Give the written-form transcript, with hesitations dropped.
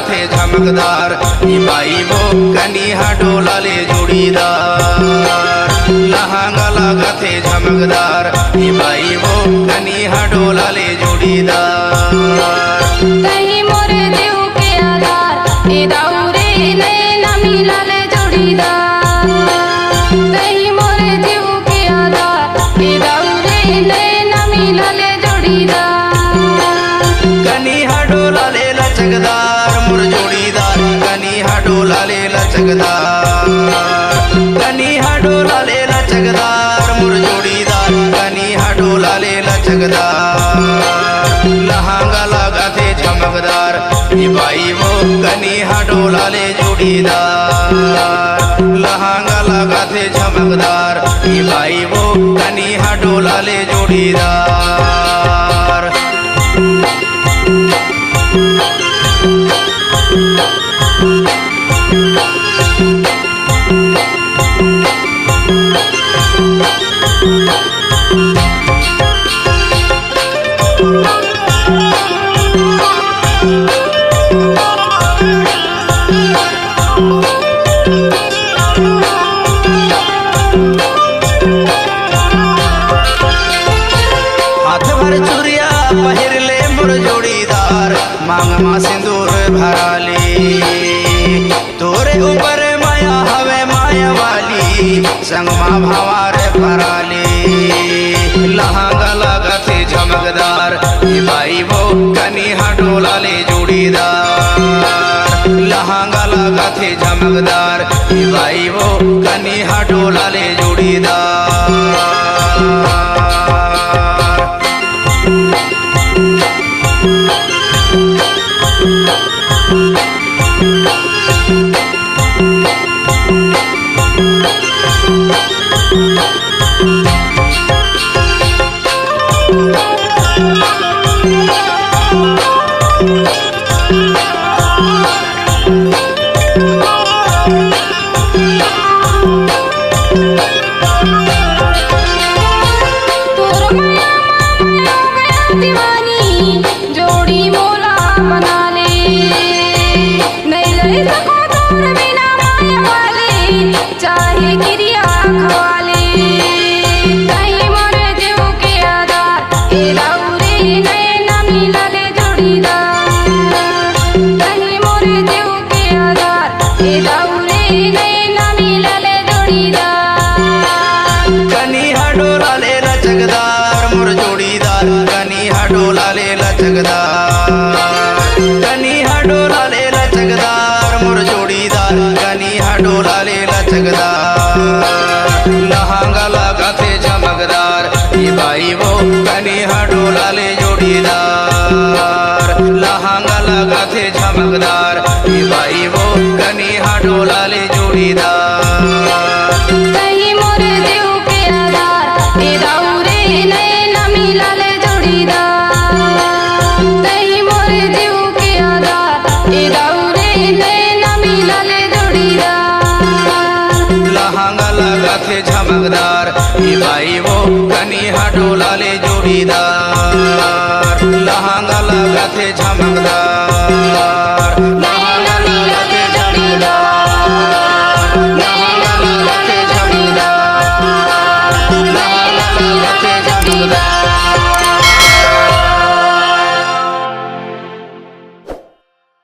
थे झमकदार बाई वो कनिहा डोलाले जोड़ीदार लहंगा लगा थे झमकदार बाई वो कनिहा डोलाले जोड़ीदार कहीं मोरे देव के आधार ए दाऊरे नैना मिलाले जोड़ीदार कहीं मोरे देव के आधार ए दाऊरे नैना मिलाले जोड़ीदार कनिहा डोलाले लचकदार मुर जोड़ीदार कनिहा डोलाले लचकदार कनिहा डोलाले लचकदार मुर जोड़ीदार कनिहा डोलाले लचकदार लहंगा लगा थे झमकदार बाई वो कनिहा डोलाले जोड़ीदार लहंगा लगा थे झमकदार बाई वो कनिहा डोलाले जोड़ीदार मांग मां सिंदूर भराली तोरे ऊपर माया हवे माया वाली संग मां भवार भराली लहंगा लगा थे झमकदार बाई वो कनिहा डोलाले जोड़ीदार लहंगा लगा थे झमकदार बाई वो कनिहा डोलाले जोड़ीदार कनिहा डोलाले लचकदार कनिहा डोलाले लचकदार मुर जोड़ीदार कनिहा डोलाले लचकदार लहंगा लगा थे झमकदार बाई वो कनिहा डोलाले जोड़ीदार लहंगा लगा थे झमकदार बाई वो कनिहा डोलाले जोड़ीदार कहीं मोरे देव के आधार ए दाऊरे नैना मिलाले जोड़ीदार कहीं मोरे देव के आधार ए दाऊरे नैना मिलाले जोड़ीदार लहंगा लगा थे झमकदार बाई वो कनिहा डोलाले जोड़ीदार लहंगा लगा थे झमकदार लहंगा लगा थे जोड़ीदार लहंगा लगा थे जोड़ीदार लहंगा लगा थे